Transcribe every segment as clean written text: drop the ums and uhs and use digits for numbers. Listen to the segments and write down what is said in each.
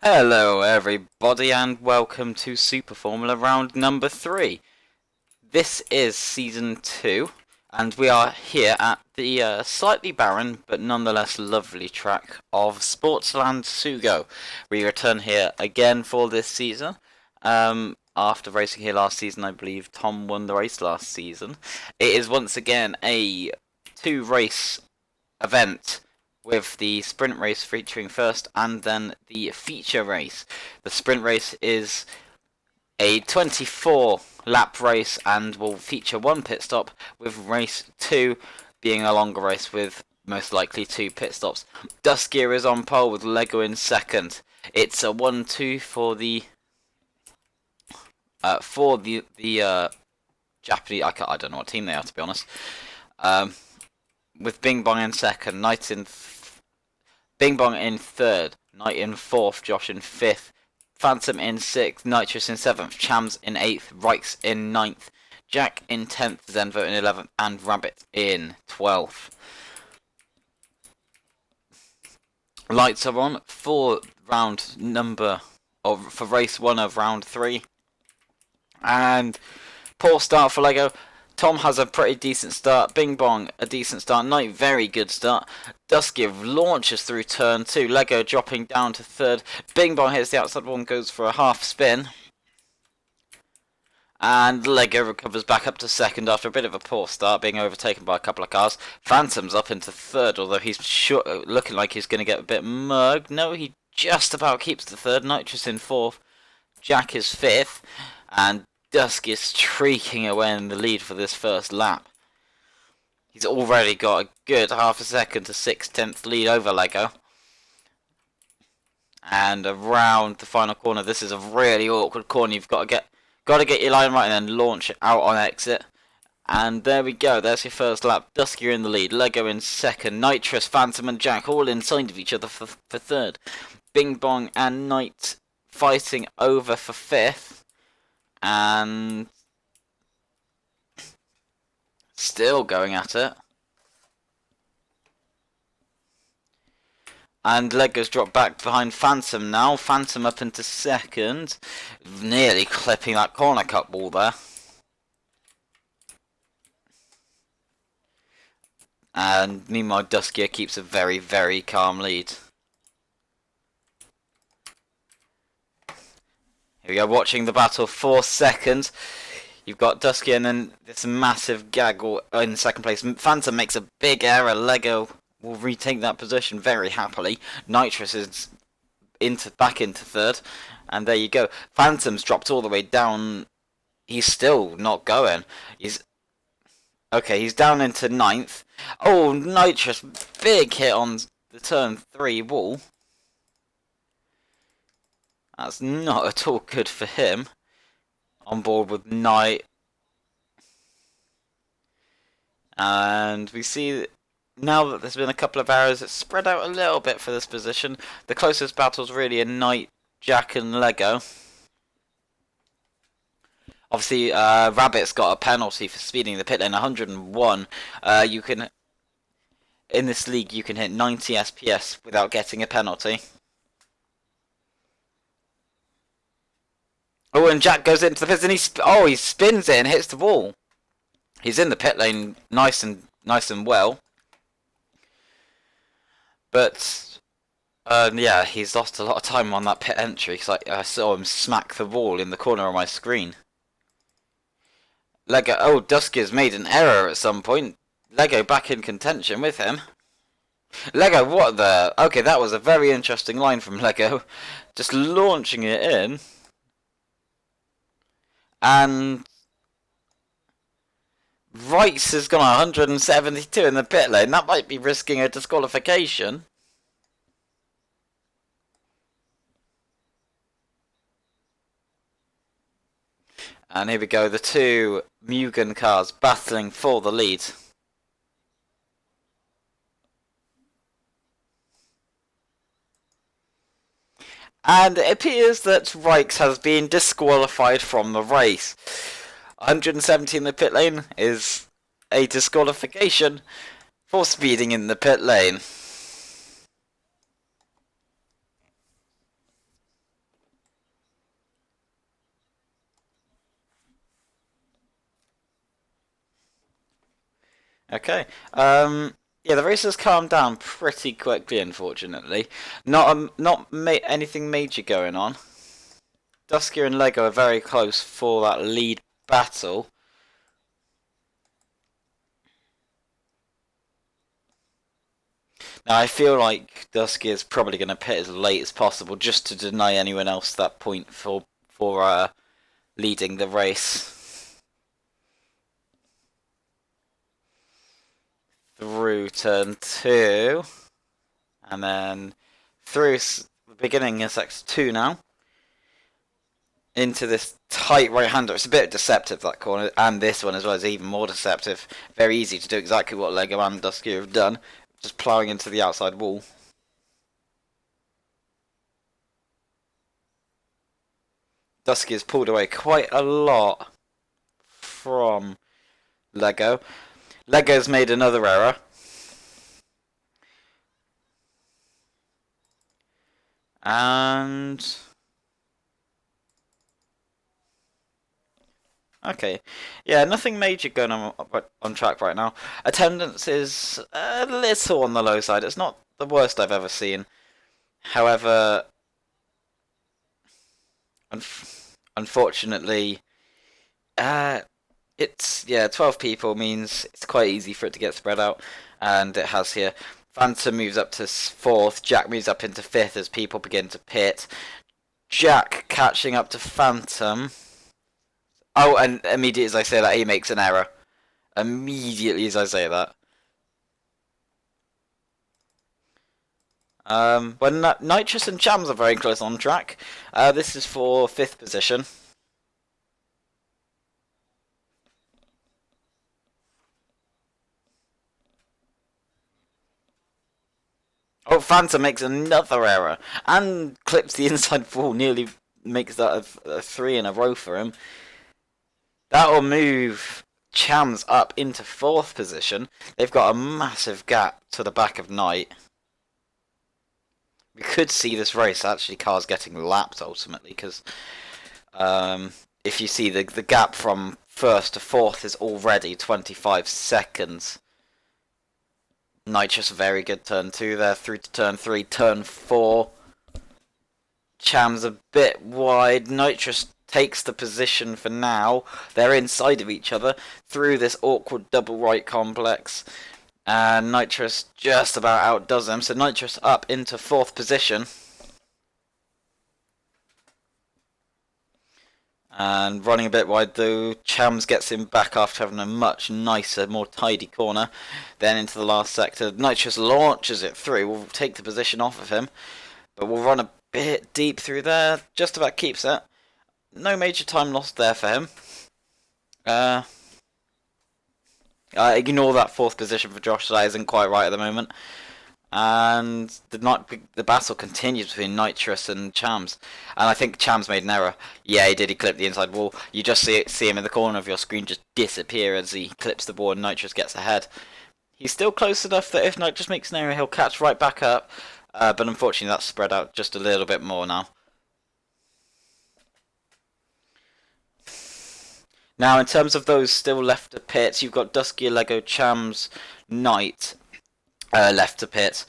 Hello everybody and welcome to Super Formula round number 3. This is season 2 and we are here at the slightly barren but nonetheless lovely track of Sportsland Sugo. We return here again for this season. After racing here last season, I believe Tom won the race last season. It is once again a 2-race event, with the sprint race featuring first and then the feature race. The sprint race is a 24 lap race and will feature one pit stop, with race 2 being a longer race with most likely 2 pit stops. Duskier is on pole with Lego in second. It's a 1-2 for the Japanese. I don't know what team they are, to be honest. With Bing Bong in second, Bing Bong in third, Knight in fourth, Josh in fifth, Phantom in sixth, Nitrous in seventh, Chams in eighth, Rikes in ninth, Jack in 10th, Zenvo in 11th, and Rabbit in 12th. Lights are on for for race 1 of round 3. And poor start for Lego. Tom has a pretty decent start, Bing Bong a decent start, Knight very good start, Dusky launches through turn 2, Lego dropping down to third, Bing Bong hits the outside wall and goes for a half spin, and Lego recovers back up to second after a bit of a poor start, being overtaken by a couple of cars. Phantom's up into third, although he's looking like he's going to get a bit mugged. No, he just about keeps the third, Nitrous in fourth, Jack is fifth, and Dusk is streaking away in the lead for this first lap. He's already got a good half a second to 6/10 lead over Lego. And around the final corner, this is a really awkward corner. You've got to get your line right and then launch it out on exit. And there we go. There's your first lap. Dusky in the lead. Lego in second. Nitrous, Phantom, and Jack all inside of each other for third. Bing Bong and Knight fighting over for fifth. And still going at it. And Lego's dropped back behind Phantom now. Phantom up into second. Nearly clipping that corner cut wall there. And meanwhile, Duskier keeps a very, very calm lead. Here we go, watching the battle for seconds. You've got Dusky and then this massive gaggle in second place. Phantom makes a big error. Lego will retake that position very happily. Nitrous is back into third. And there you go. Phantom's dropped all the way down. He's still not going. He's down into ninth. Oh, Nitrous, big hit on the turn 3 wall. That's not at all good for him. On board with Knight. And we see now that there's been a couple of errors, it's spread out a little bit for this position. The closest battle's really a Knight, Jack and Lego. Obviously, Rabbit's got a penalty for speeding the pit lane, 101. In this league, you can hit 90 SPS without getting a penalty. Oh, and Jack goes into the pits and he spins it and hits the wall. He's in the pit lane nice and well. But yeah, he's lost a lot of time on that pit entry because I saw him smack the wall in the corner of my screen. Lego, oh, Dusky's made an error at some point. Lego back in contention with him. Lego, what the? Okay, that was a very interesting line from Lego. Just launching it in. And Rice has gone 172 in the pit lane. That might be risking a disqualification. And here we go, the two Mugen cars battling for the lead. And it appears that Rikes has been disqualified from the race. 170 in the pit lane is a disqualification for speeding in the pit lane. Okay. Yeah, the race has calmed down pretty quickly, unfortunately. Not anything major going on. Duskia and Lego are very close for that lead battle. Now, I feel like Duskia is probably going to pit as late as possible just to deny anyone else that point for leading the race. Through turn 2, and then through the beginning of sector 2 now, into this tight right-hander. It's a bit deceptive, that corner, and this one as well is even more deceptive. Very easy to do exactly what Lego and Dusky have done, just ploughing into the outside wall. Dusky has pulled away quite a lot from Lego. Lego's made another error. And okay, yeah, nothing major going on track right now. Attendance is a little on the low side. It's not the worst I've ever seen. However, unfortunately, it's 12 people means it's quite easy for it to get spread out, and it has here. Phantom moves up to 4th. Jack moves up into 5th as people begin to pit. Jack catching up to Phantom. Oh, and immediately as I say that, he makes an error. Immediately as I say that. Well, Nitrous and Chams are very close on track. This is for 5th position. Oh, Phantom makes another error and clips the inside wall, nearly makes that a 3 in a row for him. That'll move Chams up into 4th position. They've got a massive gap to the back of Knight. We could see this race actually cars getting lapped ultimately, because if you see the gap from 1st to 4th is already 25 seconds. Nitrous very good turn 2 there, through to turn 3, turn 4. Cham's a bit wide. Nitrous takes the position for now. They're inside of each other through this awkward double right complex. And Nitrous just about outdoes them. So Nitrous up into 4th position. And running a bit wide though, Chams gets him back after having a much nicer, more tidy corner. Then into the last sector, Nitrous launches it through, will take the position off of him, but will run a bit deep through there, just about keeps it. No major time lost there for him. Ignore that 4th position for Josh, that isn't quite right at the moment. And the battle continues between Nitrous and Chams. And I think Chams made an error. Yeah, he did. He clipped the inside wall. You just see him in the corner of your screen just disappear as he clips the ball and Nitrous gets ahead. He's still close enough that if Nitrous makes an error, he'll catch right back up. But unfortunately, that's spread out just a little bit more now. Now, in terms of those still left to pit, you've got Dusky, Lego, Chams, Knight left to pit.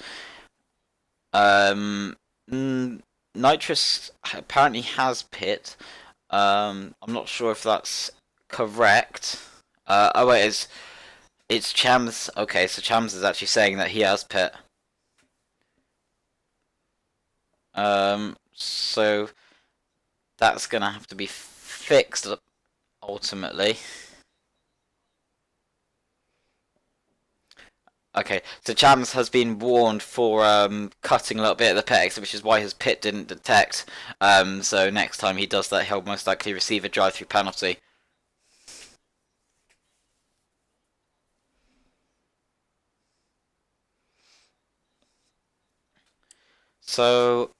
Nitrous apparently has pit. I'm not sure if that's correct. Oh wait, it's Chams. Okay, so Chams is actually saying that he has pit. So that's gonna have to be fixed ultimately. Okay, so Chams has been warned for cutting a little bit at the pit exit, which is why his pit didn't detect. So next time he does that, he'll most likely receive a drive-through penalty. So,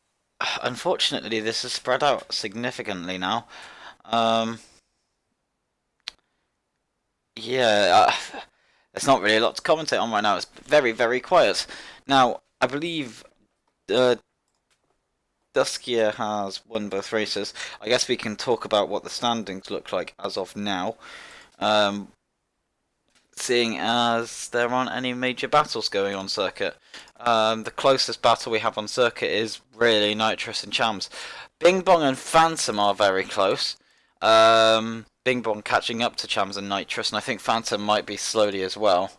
unfortunately, this has spread out significantly now. Yeah, there's not really a lot to commentate on right now. It's very, very quiet. Now, I believe Duskia has won both races. I guess we can talk about what the standings look like as of now. seeing as there aren't any major battles going on circuit. The closest battle we have on circuit is really Nitrous and Chams. Bing Bong and Phantom are very close. Bing Bong catching up to Chams and Nitrous, and I think Phantom might be slowly as well.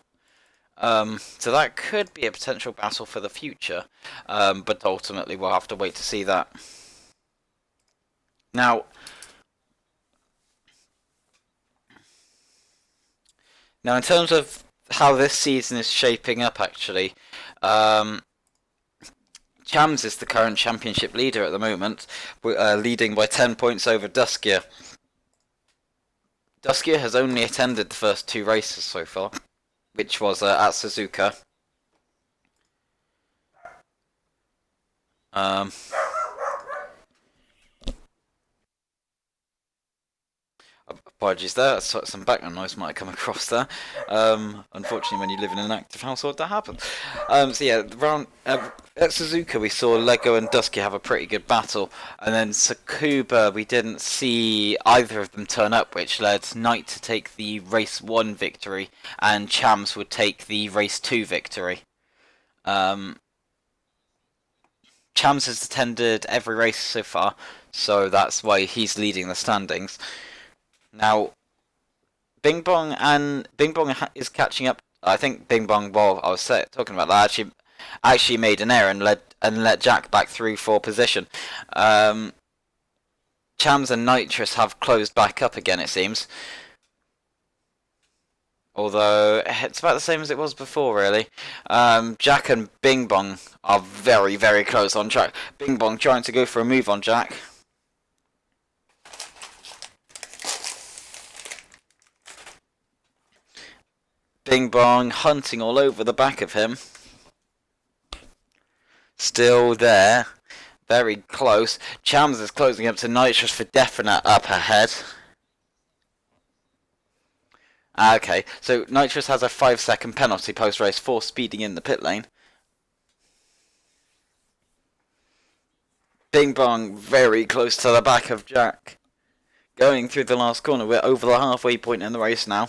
So that could be a potential battle for the future, but ultimately we'll have to wait to see that. Now, in terms of how this season is shaping up, actually, Chams is the current championship leader at the moment, leading by 10 points over Duskia. Duskia has only attended the first 2 races so far, which was at Suzuka. Apologies there, some background noise might have come across there. Unfortunately, when you live in an active household, that happens. So yeah, at Suzuka we saw Lego and Dusky have a pretty good battle, and then Sakuba we didn't see either of them turn up, which led Knight to take the race 1 victory, and Chams would take the race 2 victory. Chams has attended every race so far, so that's why he's leading the standings. Now, Bing Bong is catching up. I think Bing Bong, while I was talking about that, actually made an error and let Jack back through for position. Chams and Nitrous have closed back up again, it seems. Although it's about the same as it was before, really. Jack and Bing Bong are very, very close on track. Bing Bong trying to go for a move on Jack. Bing Bong hunting all over the back of him. Still there. Very close. Chams is closing up to Nitrous for definite up ahead. Okay, so Nitrous has a 5-second penalty post-race for speeding in the pit lane. Bing Bong very close to the back of Jack. Going through the last corner. We're over the halfway point in the race now.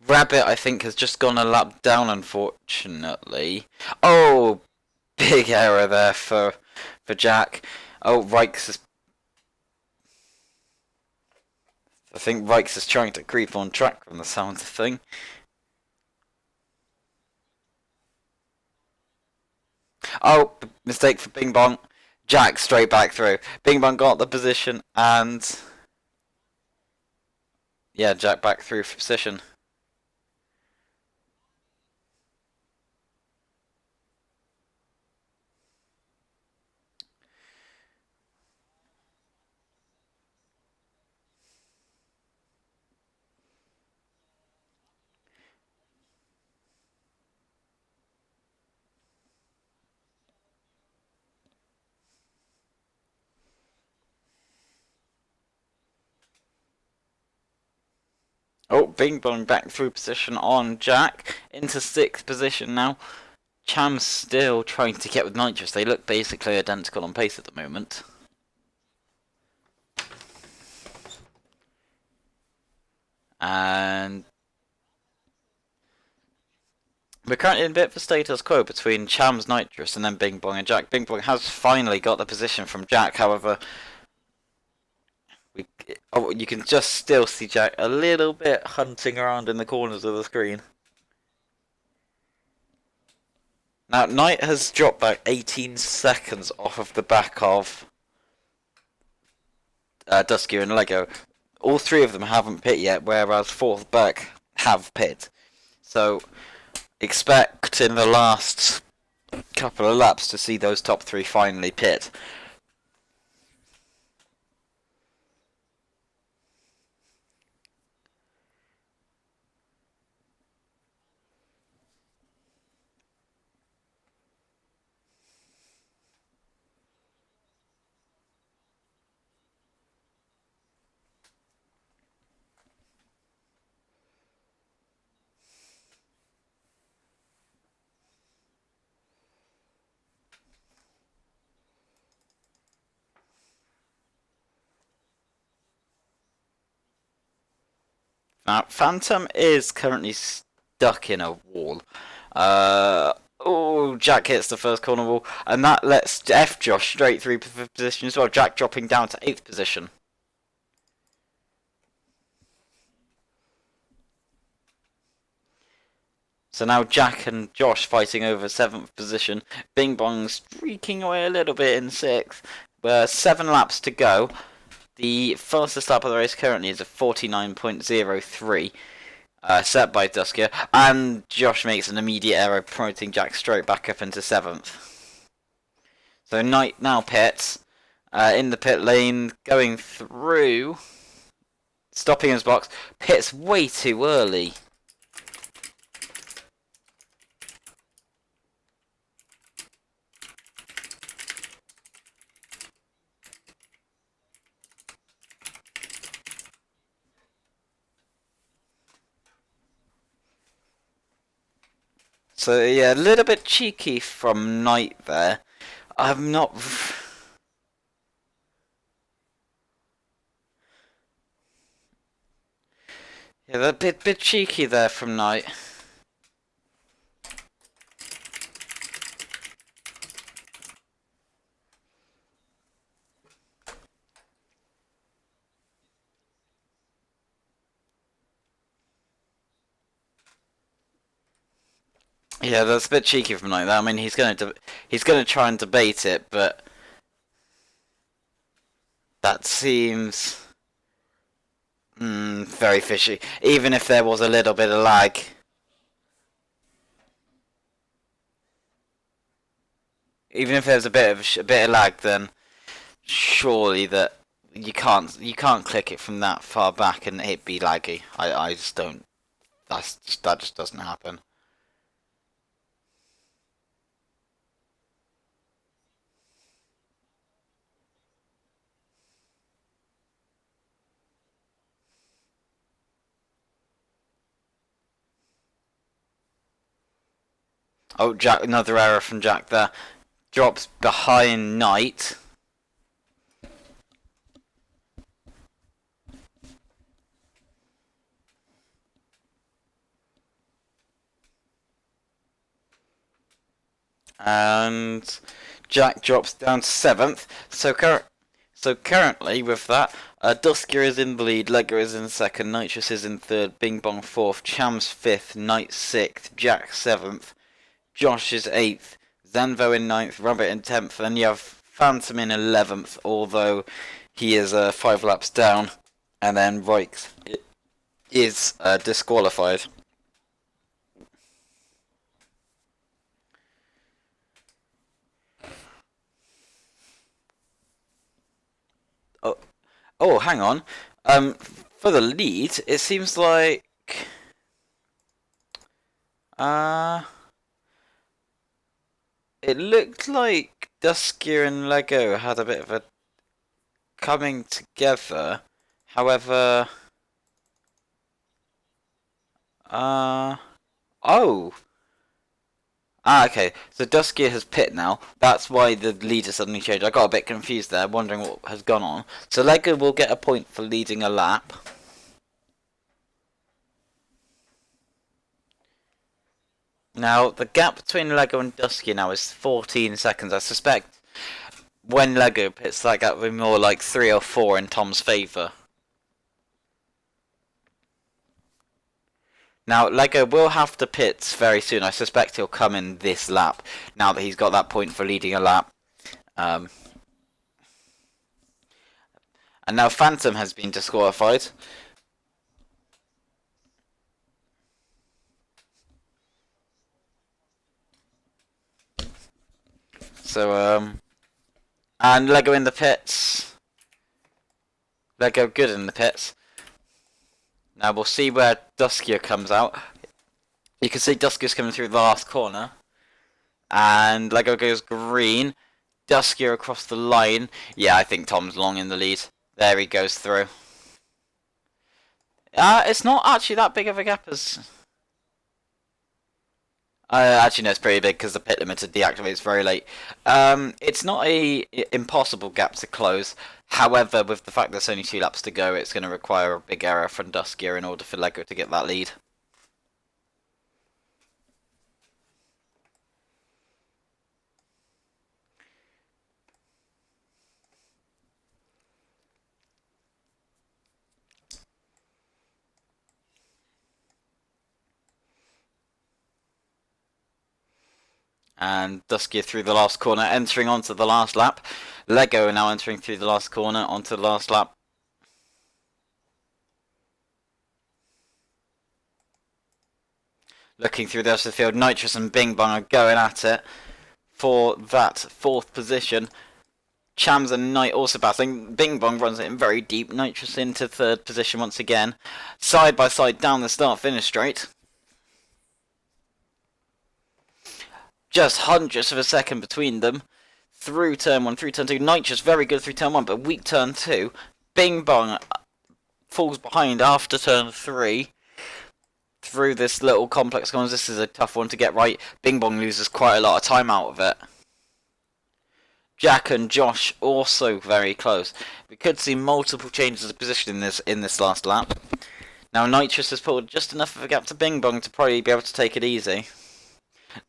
Rabbit, I think, has just gone a lap down, unfortunately. Oh, big error there for Jack. Oh, Rikes is... I think Rikes is trying to creep on track from the sounds of thing. Oh, mistake for Bing Bong. Jack straight back through. Bing Bong got the position and... yeah, Jack back through for position. Oh, Bing Bong back through position on Jack. Into 6th position now. Cham's still trying to get with Nitrous. They look basically identical on pace at the moment. And we're currently in a bit of a status quo between Chams, Nitrous, and then Bing Bong and Jack. Bing Bong has finally got the position from Jack, however... you can just still see Jack a little bit hunting around in the corners of the screen. Now, Knight has dropped back 18 seconds off of the back of Dusky and Lego. All 3 of them haven't pit yet, whereas 4th back have pit. So, expect in the last couple of laps to see those top 3 finally pit. Now, Phantom is currently stuck in a wall. Oh, Jack hits the first corner wall, and that lets F Josh straight through fifth position as well. Jack dropping down to 8th position. So now Jack and Josh fighting over 7th position. Bing Bong streaking away a little bit in 6th. 7 laps to go. The fastest lap of the race currently is a 49.03. Set by Duskier, and Josh makes an immediate error, promoting Jack straight back up into 7th. So Knight now pits, in the pit lane, going through, stopping his box, pits way too early. So yeah, a little bit cheeky from Knight there. I'm not... Yeah, a bit cheeky there from Knight. Yeah, that's a bit cheeky from Knight. I mean, he's gonna try and debate it, but that seems very fishy. Even if there was a little bit of lag. Even if there's a bit of lag, then surely that you can't click it from that far back and it be laggy. I just don't. That just doesn't happen. Oh, Jack! Another error from Jack there. Drops behind Knight. And Jack drops down to 7th. So currently with that, Dusker is in the lead, Lego is in 2nd, Nitrous is in 3rd, Bing Bong 4th, Cham's 5th, Knight 6th, Jack 7th, Josh is 8th, Zanvo in 9th, Rabbit in 10th, and you have Phantom in 11th, although he is 5 laps down, and then Roix is disqualified. Oh, hang on. For the lead, it seems like it looked like Duskier and Lego had a bit of a coming together. However, oh. Okay. So Duskier has pit now. That's why the leader suddenly changed. I got a bit confused there, wondering what has gone on. So Lego will get a point for leading a lap. Now, the gap between Lego and Dusky now is 14 seconds. I suspect when Lego pits, that gap will be more like 3 or 4 in Tom's favour. Now, Lego will have to pit very soon. I suspect he'll come in this lap, now that he's got that point for leading a lap. And now Phantom has been disqualified. So, and Lego in the pits. Lego good in the pits. Now we'll see where Duskier comes out. You can see Duskier's coming through the last corner. And Lego goes green. Duskier across the line. Yeah, I think Tom's long in the lead. There he goes through. It's not actually that big of a gap as... Actually, no, it's pretty big because the pit limiter deactivates very late. It's not a impossible gap to close. However, with the fact there's only 2 laps to go, it's going to require a big error from Duskier in order for Lego to get that lead. And Duskier through the last corner, entering onto the last lap. Lego now entering through the last corner onto the last lap. Looking through the rest of the field, Nitrous and Bing Bong are going at it for that 4th position. Chams and Knight also battling. Bing Bong runs it in very deep. Nitrous into 3rd position once again. Side by side down the start-finish straight. Just hundredths of a second between them. Through turn 1, through turn 2. Nitrous very good through turn 1, but weak turn 2. Bing Bong falls behind after turn 3. Through this little complex corners, this is a tough one to get right. Bing Bong loses quite a lot of time out of it. Jack and Josh also very close. We could see multiple changes of position in this last lap. Now Nitrous has pulled just enough of a gap to Bing Bong to probably be able to take it easy.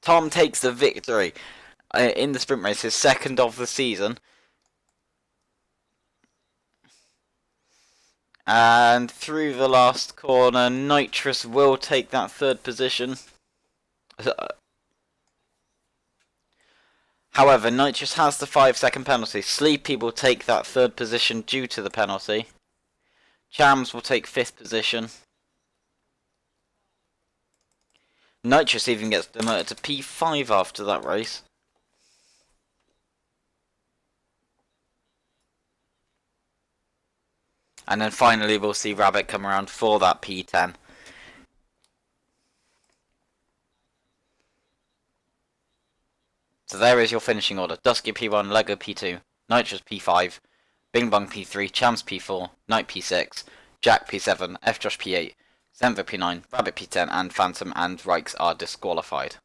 Tom takes the victory in the sprint race, his 2nd of the season. And through the last corner, Nitrous will take that 3rd position. However, Nitrous has the 5-second penalty. Sleepy will take that 3rd position due to the penalty. Chams will take 5th position. Nitrous even gets demoted to P5 after that race. And then finally we'll see Rabbit come around for that P10. So there is your finishing order. Dusky P1, Lego P2, Nitrous P5, Bing Bong P3, Chams P4, Knight P6, Jack P7, F Josh P8, Zenva P9, Rabbit P10, and Phantom and Rikes are disqualified.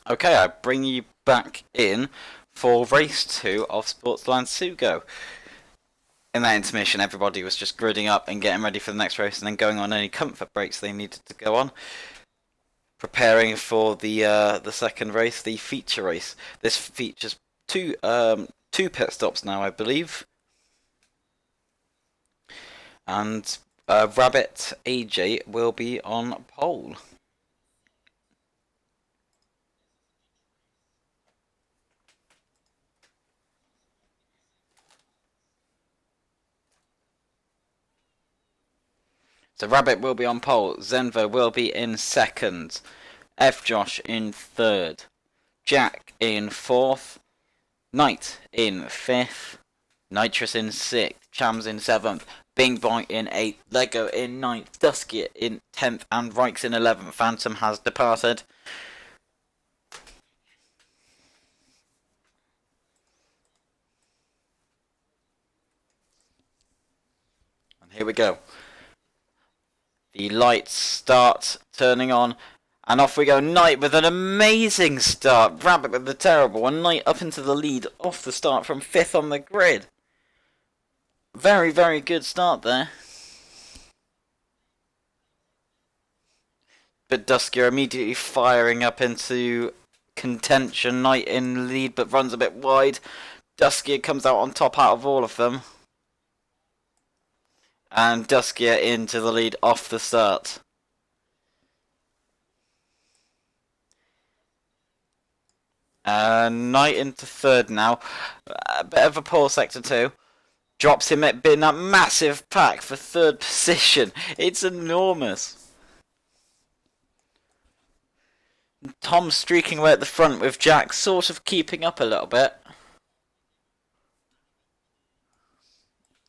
Okay, I bring you back in for race 2 of Sportsland Sugo. In that intermission, everybody was just gridding up and getting ready for the next race, and then going on any comfort breaks they needed to go on, preparing for the second race, the feature race. This features two pit stops now, I believe, and Rabbit AJ will be on pole. So Rabbit will be on pole, Zenvo will be in second, F Josh in third, Jack in fourth, Knight in fifth, Nitrous in sixth, Chams in seventh, Bing Bong in eighth, Lego in ninth, Dusky in 10th, and Rikes in 11th. Phantom has departed. And here we go. The lights start turning on, and off we go. Knight with an amazing start. Rabbit with the terrible one. Knight up into the lead off the start from 5th on the grid. Very, very good start there. But Dusky are immediately firing up into contention. Knight in lead but runs a bit wide. Dusky comes out on top out of all of them. And Dusky into the lead off the start. Knight into third now. A bit of a poor sector too. Drops him in that massive pack for third position. It's enormous. Tom streaking away at the front with Jack sort of keeping up a little bit.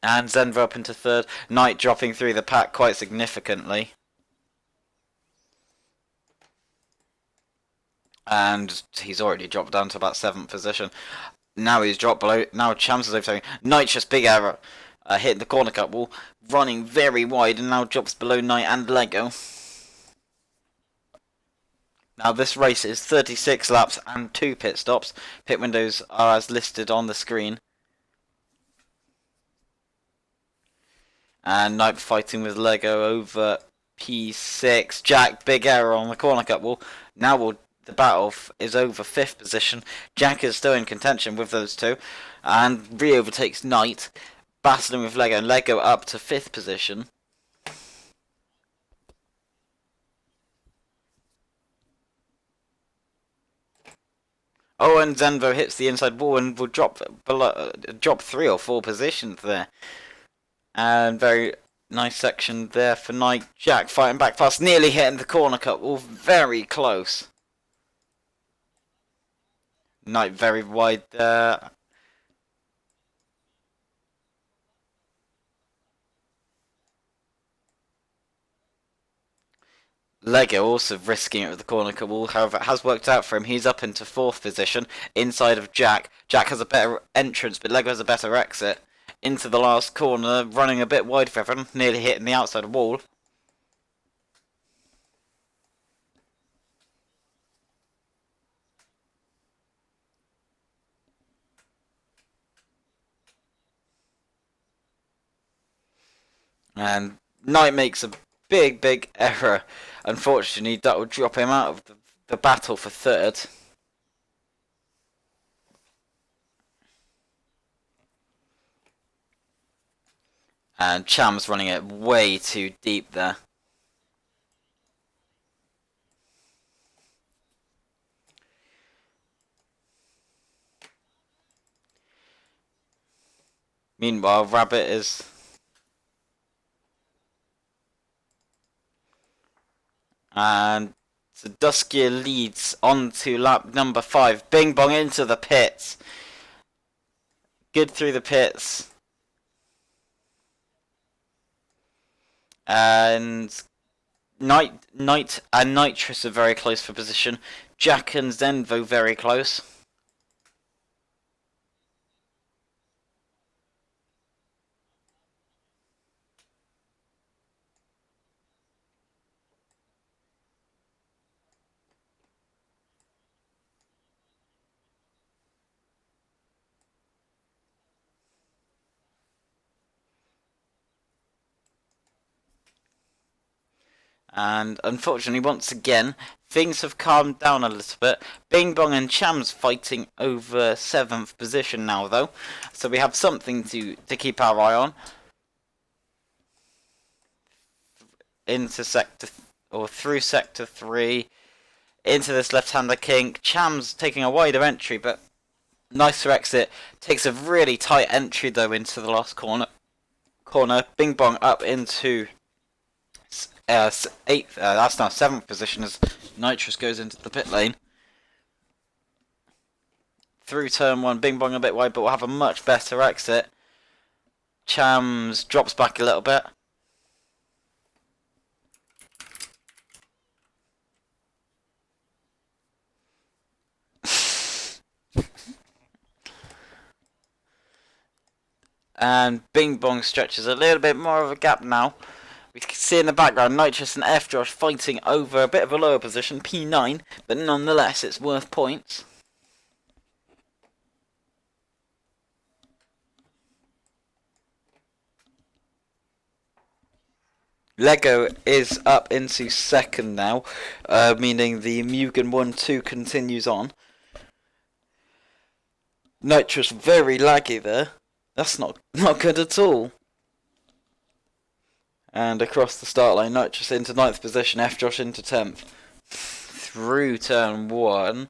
And Zenvo up into third. Knight dropping through the pack quite significantly. And he's already dropped down to about 7th position. Now he's dropped below. Now Chams is overtaking. Knight just big error. Hitting the corner cut wall. Running very wide and now drops below Knight and Lego. Now this race is 36 laps and 2 pit stops. Pit windows are as listed on the screen. And Knight fighting with Lego over P6. Jack, big error on the corner cut wall. Now the battle is over 5th position. Jack is still in contention with those two. And re-overtakes Knight. Battling with Lego. And Lego up to 5th position. Oh, and Zenvo hits the inside wall and will drop 3 or 4 positions there. And very nice section there for Knight. Jack fighting back past, nearly hitting the corner cut wall, very close. Knight very wide there. Lego also risking it with the corner cut wall, however it has worked out for him. He's up into 4th position, inside of Jack. Jack has a better entrance, but Lego has a better exit. Into the last corner, running a bit wide for everyone, nearly hitting the outside wall. And Knight makes a big error. Unfortunately, that will drop him out of the battle for 3rd. And Cham's running it way too deep there. Meanwhile, Rabbit is... And so Dusky leads on to lap number 5. Bing Bong into the pits. Good through the pits. And Knight and Nitrous are very close for position. Jack and Zenvo very close. And unfortunately, once again, things have calmed down a little bit. Bing Bong and Cham's fighting over 7th position now, though. So we have something to keep our eye on. Into through sector 3. Into this left-hander kink. Cham's taking a wider entry, but nicer exit. Takes a really tight entry, though, into the last corner. Bing Bong up into 8th. That's now 7th position as Nitrous goes into the pit lane. Through turn 1, Bing Bong a bit wide, but will have a much better exit. Chams drops back a little bit. And Bing Bong stretches a little bit more of a gap now. We can see in the background Nitrous and F Josh fighting over a bit of a lower position, P9, but nonetheless it's worth points. Lego is up into 2nd now, meaning the Mugen 1-2 continues on. Nitrous very laggy there. That's not good at all. And across the start line, Nitrous into 9th position, F Josh into 10th. Through turn 1,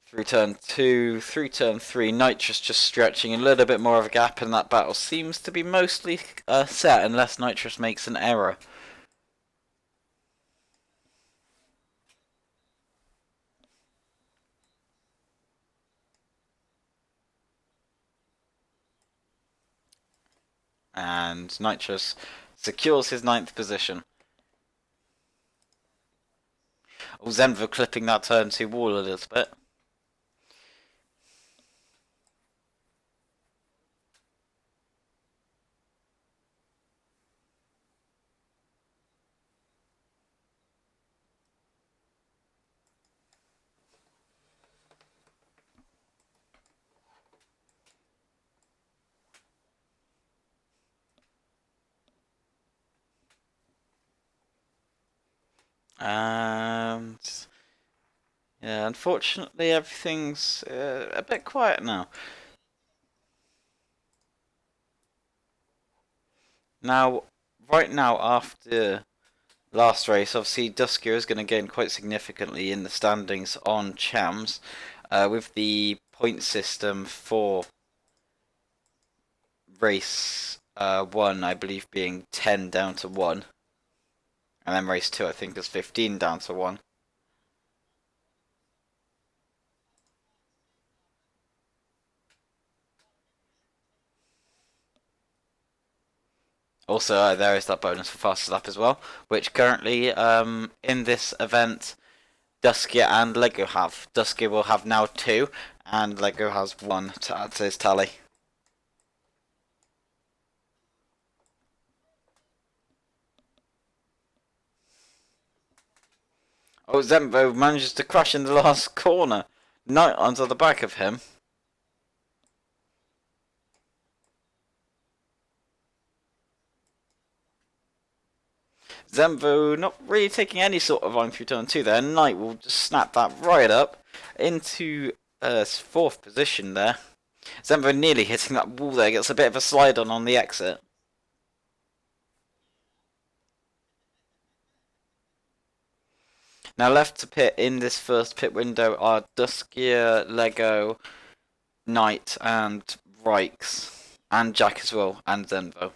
through turn 2, through turn 3, Nitrous just stretching a little bit more of a gap, and that battle seems to be mostly set unless Nitrous makes an error. And Nitrous secures his 9th position. Oh, Zenvo clipping that turn 2 wall a little bit. And yeah, unfortunately everything's a bit quiet now. Now, right now after last race, obviously Duskier is going to gain quite significantly in the standings on Chams, with the point system for race 1, I believe, being 10 down to 1. And then race 2, I think, is 15 down to 1. Also, there is that bonus for fastest lap as well, which currently, in this event, Duskier and Lego have. Duskier will have now 2, and Lego has 1 to add to his tally. Oh, Zembo manages to crash in the last corner. Knight onto the back of him. Zembo not really taking any sort of line through turn 2 there. Knight will just snap that right up into 4th position there. Zembo nearly hitting that wall there. Gets a bit of a slide on the exit. Now left to pit in this first pit window are Duskier, Lego, Knight, and Rikes. And Jack as well, and Zenvo.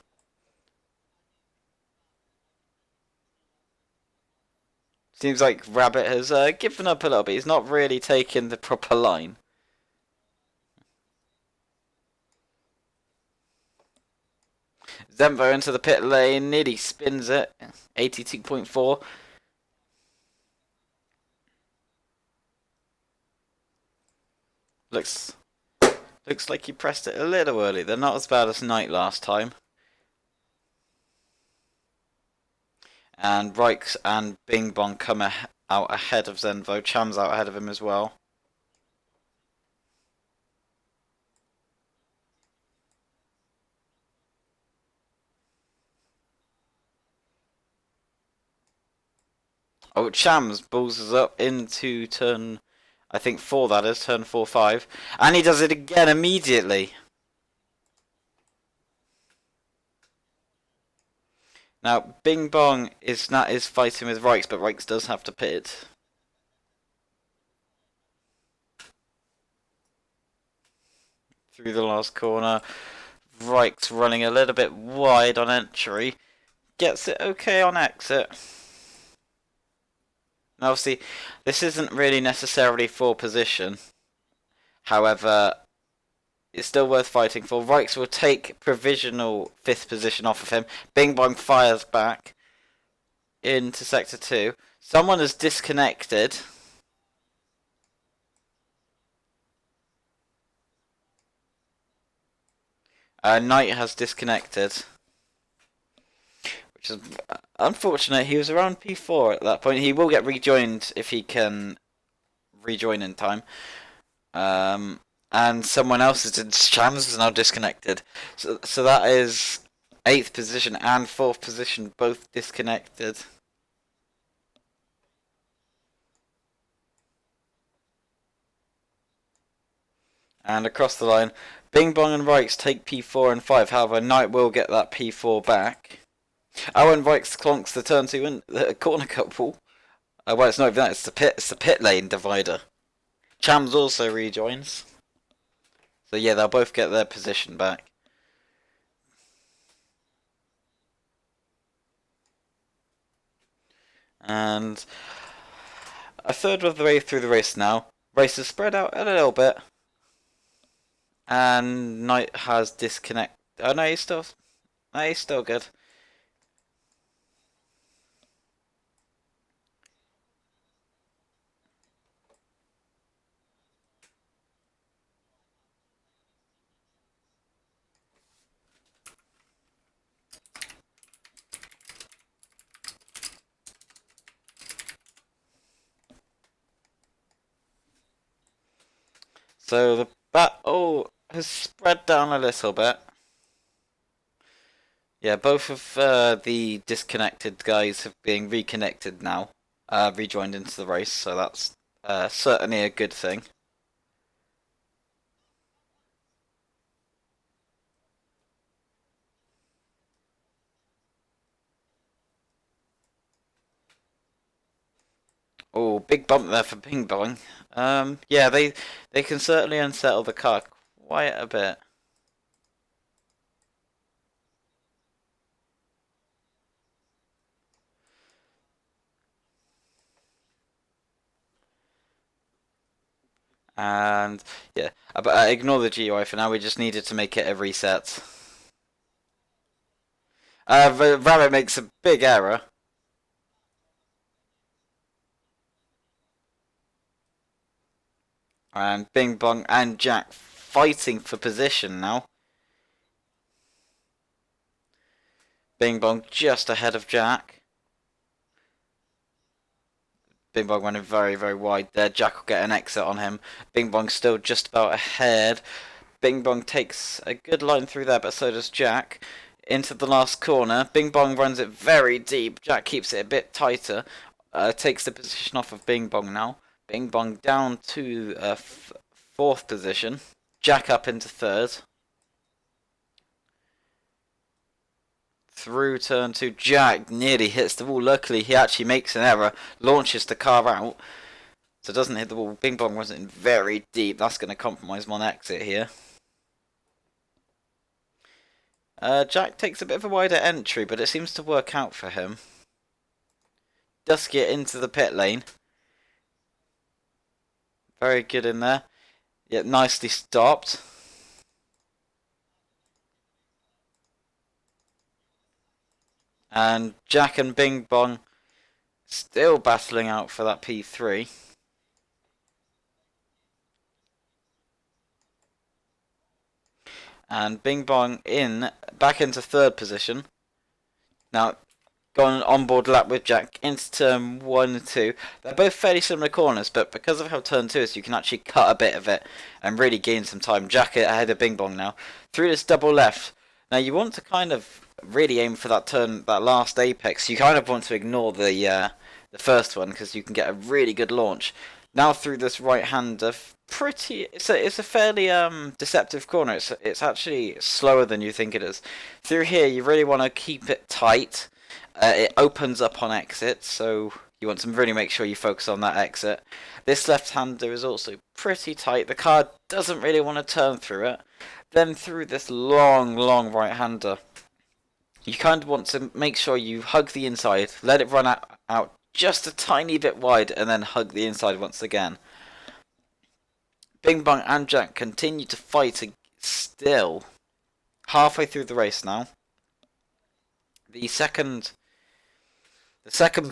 Seems like Rabbit has given up a little bit. He's not really taking the proper line. Zemvo into the pit lane, nearly spins it. 82.4. Looks like he pressed it a little early. They're not as bad as Knight last time. And Rikes and Bing Bong come out ahead of Zenvo. Cham's out ahead of him as well. Oh, Chams balls us up into turn, I think 4 that is, turn 4-5. And he does it again immediately. Now, Bing Bong is fighting with Rikes, but Rikes does have to pit. Through the last corner. Rikes running a little bit wide on entry. Gets it okay on exit. Now, obviously, this isn't really necessarily for position. However, it's still worth fighting for. Rikes will take provisional 5th position off of him. Bing Bong fires back into Sector 2. Someone is disconnected. Knight has disconnected. Which is unfortunate. He was around P4 at that point. He will get rejoined if he can rejoin in time. And someone else is now disconnected. So that is 8th position and 4th position both disconnected. And across the line, Bing Bong and Rikes take P4 and 5. However, Knight will get that P4 back. Oh, and Rikes clonks the turn 2 in the corner couple. Well, it's not even that. It's the pit lane divider. Chams also rejoins. So yeah, they'll both get their position back. And a third of the way through the race now. Race is spread out a little bit. And Knight has disconnect. Oh no, he's still good. So the battle has spread down a little bit. Yeah, both of the disconnected guys have been reconnected now, rejoined into the race, so that's certainly a good thing. Oh, big bump there for Ping Bong. Yeah, they can certainly unsettle the car quite a bit. And yeah, but ignore the GUI for now. We just needed to make it a reset. Rabbit makes a big error. And Bing Bong and Jack fighting for position now. Bing Bong just ahead of Jack. Bing Bong running very, very wide there. Jack will get an exit on him. Bing Bong still just about ahead. Bing Bong takes a good line through there, but so does Jack. Into the last corner. Bing Bong runs it very deep. Jack keeps it a bit tighter. Takes the position off of Bing Bong now. Bing Bong down to 4th position. Jack up into 3rd. Through turn 2. Jack nearly hits the wall. Luckily, he actually makes an error. Launches the car out. So doesn't hit the wall. Bing Bong runs it in very deep. That's going to compromise him on exit here. Jack takes a bit of a wider entry, but it seems to work out for him. Does get into the pit lane. Very good in there. Yeah, nicely stopped. And Jack and Bing Bong still battling out for that P3. And Bing Bong back into 3rd position. Now, gone on-board lap with Jack into turn 1 and 2. They're both fairly similar corners, but because of how turn 2 is, you can actually cut a bit of it and really gain some time. Jack ahead of Bing Bong now. Through this double left. Now, you want to kind of really aim for that last apex. You kind of want to ignore the the first one, because you can get a really good launch. Now through this right-hander, it's a fairly deceptive corner. It's actually slower than you think it is. Through here, you really want to keep it tight. It opens up on exit, so you want to really make sure you focus on that exit. This left-hander is also pretty tight. The car doesn't really want to turn through it. Then through this long right-hander, you kind of want to make sure you hug the inside, let it run out just a tiny bit wide, and then hug the inside once again. Bing Bong and Jack continue to fight still. Halfway through the race now. The second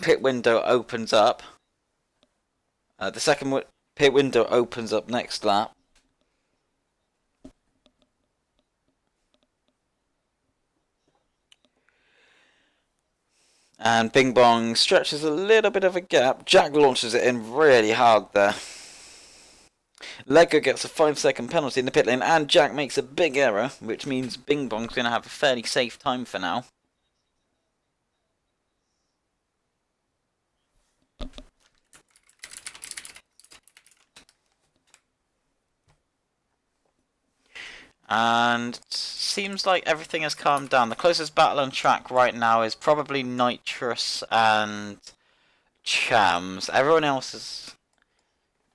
pit window opens up. The second pit window opens up next lap. And Bing Bong stretches a little bit of a gap. Jack launches it in really hard there. Lego gets a 5-second penalty in the pit lane, and Jack makes a big error, which means Bing Bong's going to have a fairly safe time for now. And seems like everything has calmed down. The closest battle on track right now is probably Nitrous and Chams. Everyone else is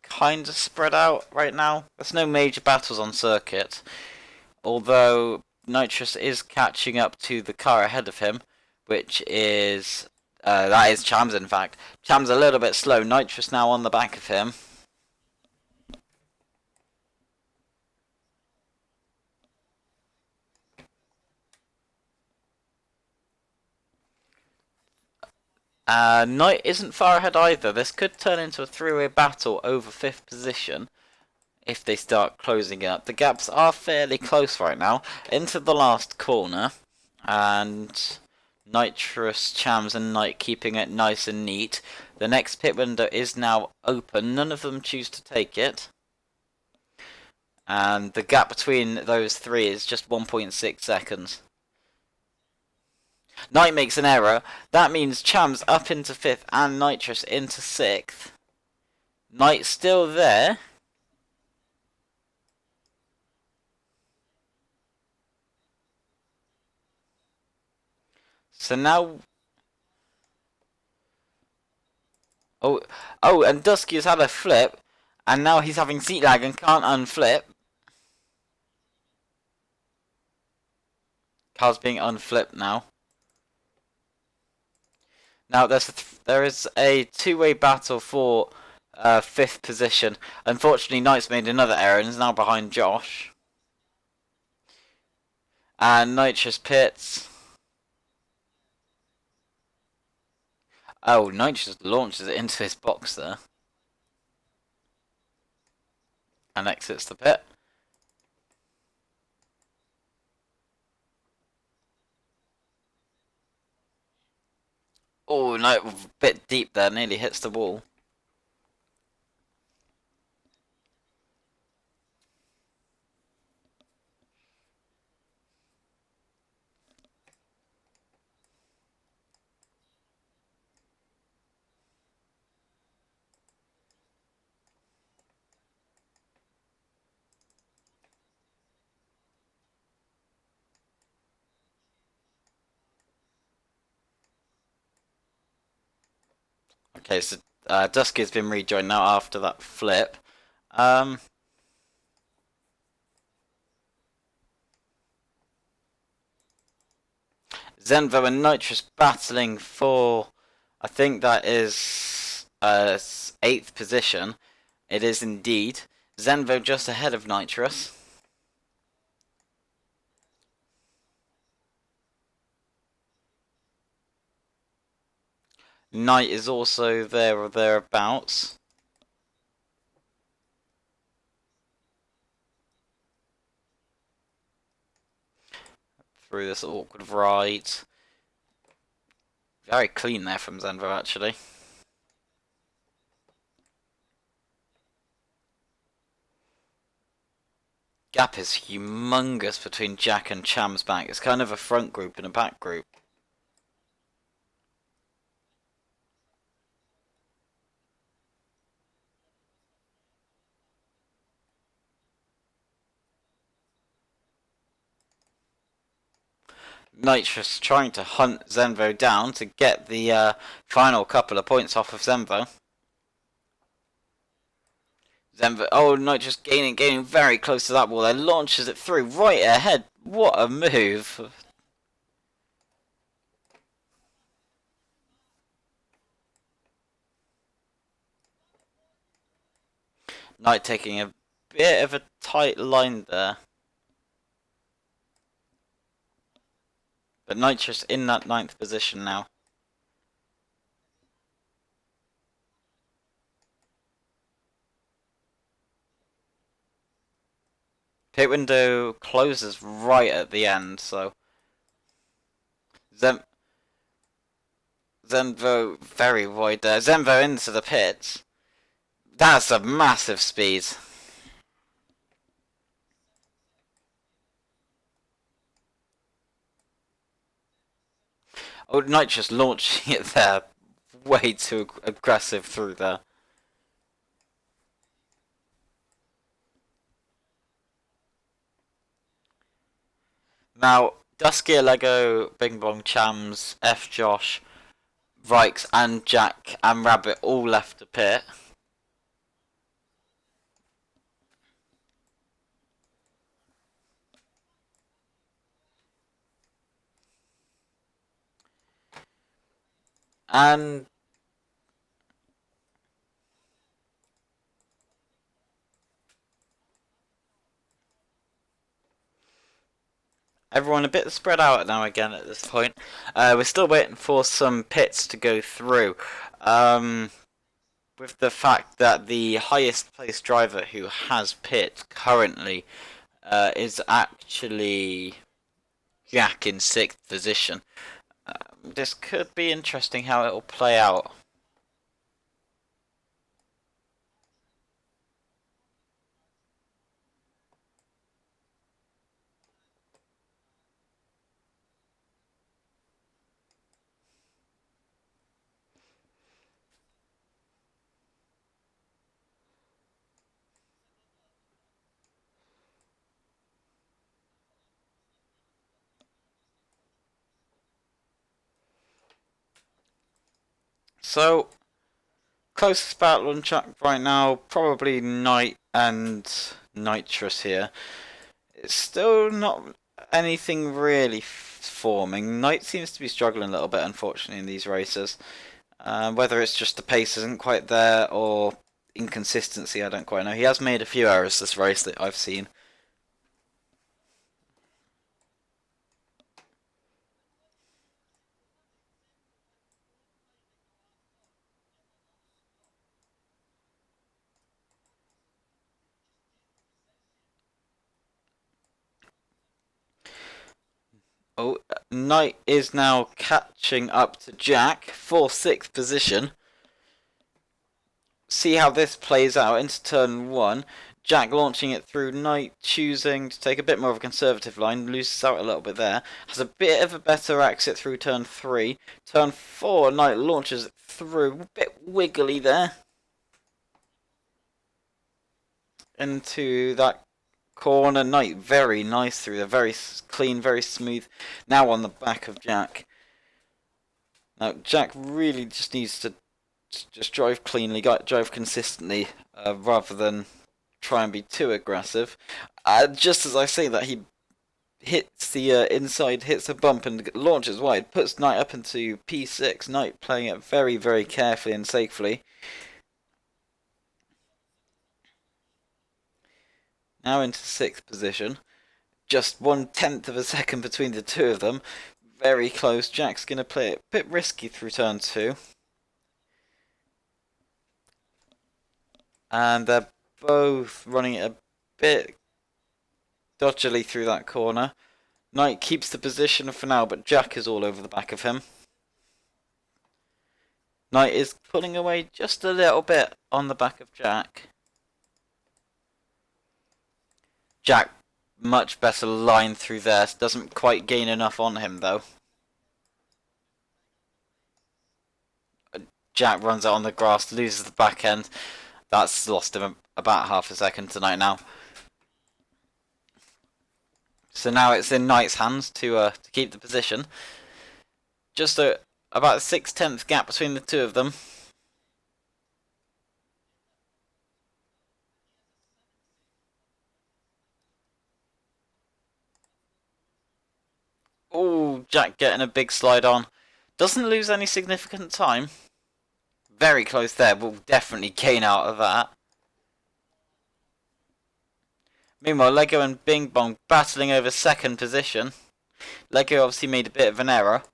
kind of spread out right now. There's no major battles on circuit. Although Nitrous is catching up to the car ahead of him, which is... that is Chams, in fact. Chams a little bit slow. Nitrous now on the back of him. Knight isn't far ahead either. This could turn into a three-way battle over 5th position if they start closing up. The gaps are fairly close right now. Into the last corner. And Nitrous, Chams and Knight keeping it nice and neat. The next pit window is now open. None of them choose to take it. And the gap between those three is just 1.6 seconds. Knight makes an error. That means Chams up into 5th and Nitrous into 6th. Knight still there. So now... Oh, and Dusky has had a flip. And now he's having seat lag and can't unflip. Car's being unflipped now. Now there is a two-way battle for 5th position. Unfortunately, Knight's made another error and is now behind Josh. And Nitrous pits. Oh, Nitrous launches it into his box there. And exits the pit. Oh, no, a bit deep there, nearly hits the wall. Okay, so Dusky has been rejoined now after that flip. Zenvo and Nitrous battling for, I think that is 8th position. It is indeed. Zenvo just ahead of Nitrous. Knight is also there or thereabouts. Through this awkward right. Very clean there from Zenvo, actually. Gap is humongous between Jack and Cham's back. It's kind of a front group and a back group. Nitrous trying to hunt Zenvo down to get the final couple of points off of Zenvo. Zenvo, oh, Nitrous gaining very close to that wall there, launches it through right ahead. What a move. Knight taking a bit of a tight line there. But Nitrous in that 9th position now. Pit window closes right at the end, so Zenvo very wide there. Zenvo into the pits. That's a massive speed. Oh, Nitrous launching it there. Way too aggressive through there. Now, Dusky, Lego, Bing Bong Chams, F Josh, Rikes and Jack and Rabbit all left the pit. And everyone a bit spread out now again at this point. We're still waiting for some pits to go through. With the fact that the highest placed driver who has pit currently is actually Jack in 6th position. This could be interesting how it will play out. So, closest battle on track right now, probably Knight and Nitrous here. It's still not anything really forming. Knight seems to be struggling a little bit, unfortunately, in these races. Whether it's just the pace isn't quite there or inconsistency, I don't quite know. He has made a few errors this race that I've seen. Oh, Knight is now catching up to Jack for 6th position. See how this plays out into turn 1. Jack launching it through, Knight choosing to take a bit more of a conservative line, loses out a little bit there. Has a bit of a better exit through turn 3. Turn 4, Knight launches it through, a bit wiggly there. Into that corner, Knight very nice through there, very clean, very smooth. Now on the back of Jack. Now Jack really just needs to just drive cleanly, drive consistently, rather than try and be too aggressive. Just as I say that, he hits the inside, hits a bump and launches wide, puts Knight up into P6. Knight playing it very, very carefully and safely. Now into 6th position. Just 1/10 of a second between the two of them. Very close. Jack's going to play it a bit risky through turn 2. And they're both running it a bit dodgily through that corner. Knight keeps the position for now, but Jack is all over the back of him. Knight is pulling away just a little bit on the back of Jack. Jack, much better line through there. Doesn't quite gain enough on him, though. Jack runs out on the grass, loses the back end. That's lost him about half a second tonight now. So now it's in Knight's hands to keep the position. Just about a 6/10 gap between the two of them. Oh, Jack getting a big slide on. Doesn't lose any significant time. Very close there. Will definitely gain out of that. Meanwhile, Lego and Bing Bong battling over second position. Lego obviously made a bit of an error.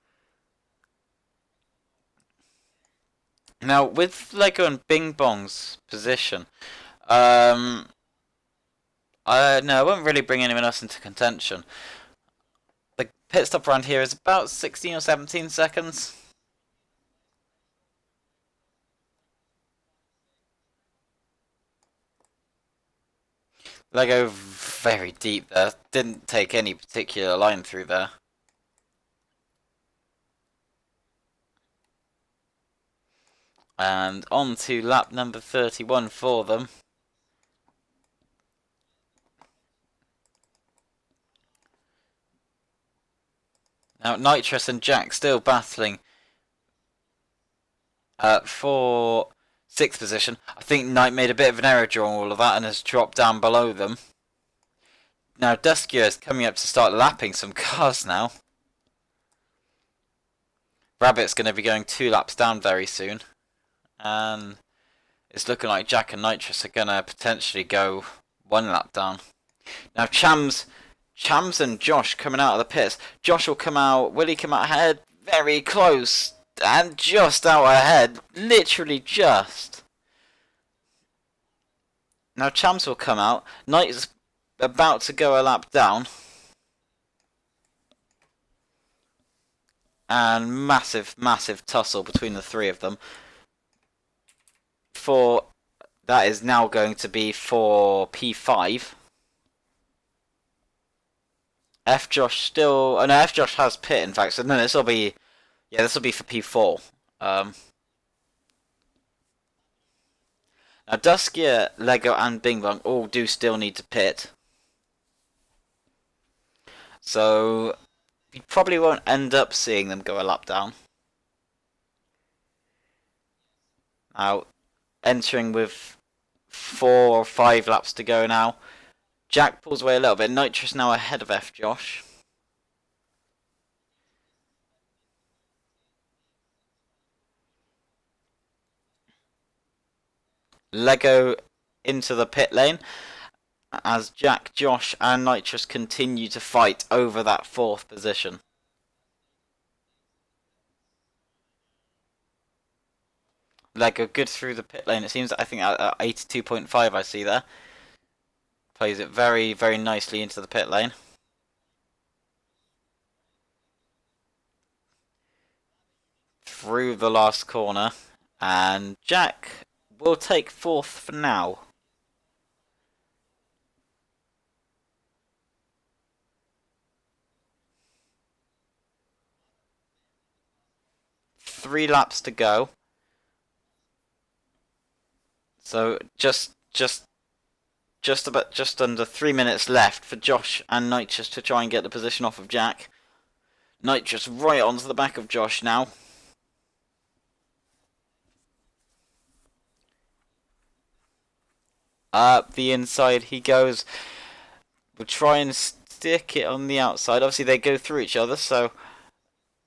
Now, with Lego and Bing Bong's position, no, I won't really bring anyone else into contention. The pit stop around here is about 16 or 17 seconds. Lego very deep there. Didn't take any particular line through there. And on to lap number 31 for them. Now Nitrous and Jack still battling for 6th position. I think Knight made a bit of an error during all of that and has dropped down below them. Now Duskier is coming up to start lapping some cars now. Rabbit's going to be going 2 laps down very soon. And it's looking like Jack and Nitrous are going to potentially go 1 lap down. Now Chams and Josh coming out of the pits. Josh will come out. Will he come out ahead? Very close. And just out ahead. Literally just. Now Chams will come out. Knight is about to go a lap down. And massive, massive tussle between the 3 of them. That is now going to be for P5. F Josh still. Oh no, F Josh has pit in fact. So no, this will be. Yeah, this will be for P4. Now Duskier, Lego, and Bing Bong all do still need to pit. So you probably won't end up seeing them go a lap down. Now entering with 4 or 5 laps to go now. Jack pulls away a little bit. Nitrous now ahead of F Josh. Lego into the pit lane as Jack, Josh and Nitrous continue to fight over that 4th position. Lego good through the pit lane. It seems, I think at 82.5 I see there. Plays it very, very nicely into the pit lane. Through the last corner. And Jack will take 4th for now. Three laps to go. So just under 3 minutes left for Josh and Nitrous to try and get the position off of Jack. Nitrous right onto the back of Josh now. Up the inside he goes. We'll try and stick it on the outside. Obviously they go through each other, so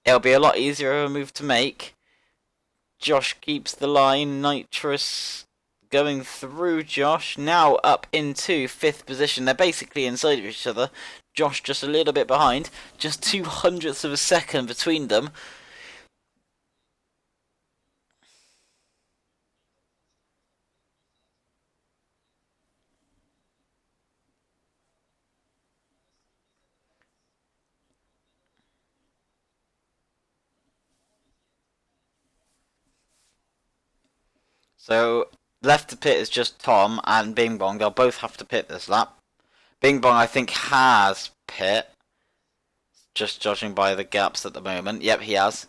it'll be a lot easier of a move to make. Josh keeps the line. Nitrous going through Josh. Now up into 5th position. They're basically inside of each other. Josh just a little bit behind. Just 0.02 of a second between them. So left to pit is just Tom and Bing Bong. They'll both have to pit this lap. Bing Bong, I think, has pit. Just judging by the gaps at the moment. Yep, he has.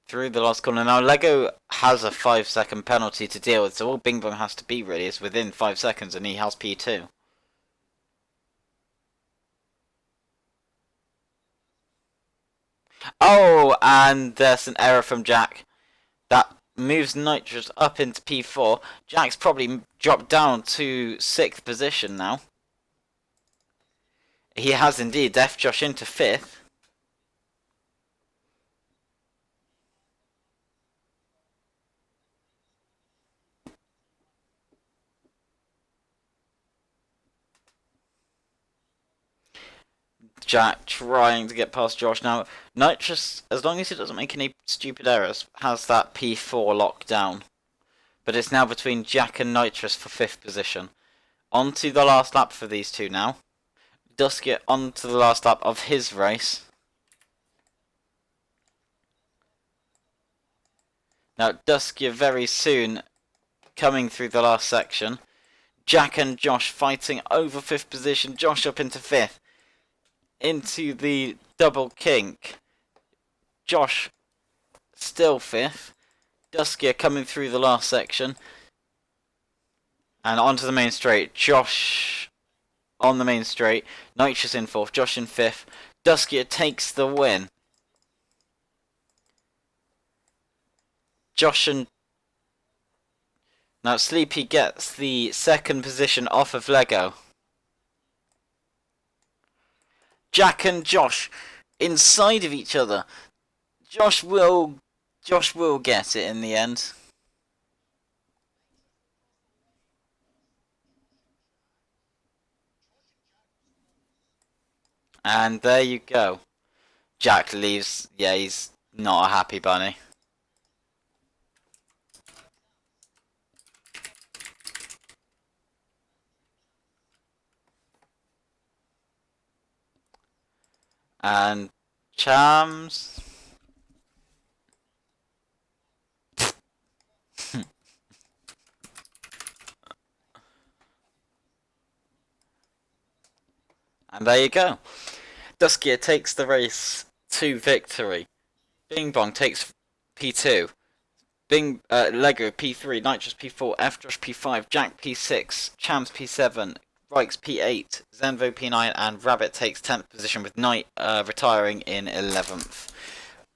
Through the last corner. Now, Lego has a 5-second penalty to deal with, so all Bing Bong has to be really is within 5 seconds, and he has P2. Oh, and there's an error from Jack. That moves Nitrous up into P4. Jack's probably dropped down to 6th position now. He has indeed left Josh into 5th. Jack trying to get past Josh. Now, Nitrous, as long as he doesn't make any stupid errors, has that P4 locked down. But it's now between Jack and Nitrous for 5th position. On to the last lap for these two now. Dusky on to the last lap of his race. Now, Dusky very soon coming through the last section. Jack and Josh fighting over 5th position. Josh up into 5th. Into the double kink. Josh still 5th. Dusky coming through the last section. And onto the main straight. Josh on the main straight. Nitrous in 4th. Josh in 5th. Dusky takes the win. Josh and... Now Sleepy gets the 2nd position off of Lego. Jack and Josh inside of each other. Josh will get it in the end. And there you go. Jack leaves. Yeah, he's not a happy bunny. And Chams. And there you go. Dusky takes the race to victory. Bing Bong takes P2. Lego P3, Nitrous P4, F-Josh P5, Jack P6, Chams P7, Rikes P8, Zenvo P9, and Rabbit takes 10th position with Knight retiring in 11th.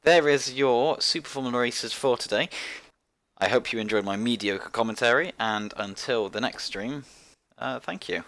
There is your Super Formula races for today. I hope you enjoyed my mediocre commentary, and until the next stream, thank you.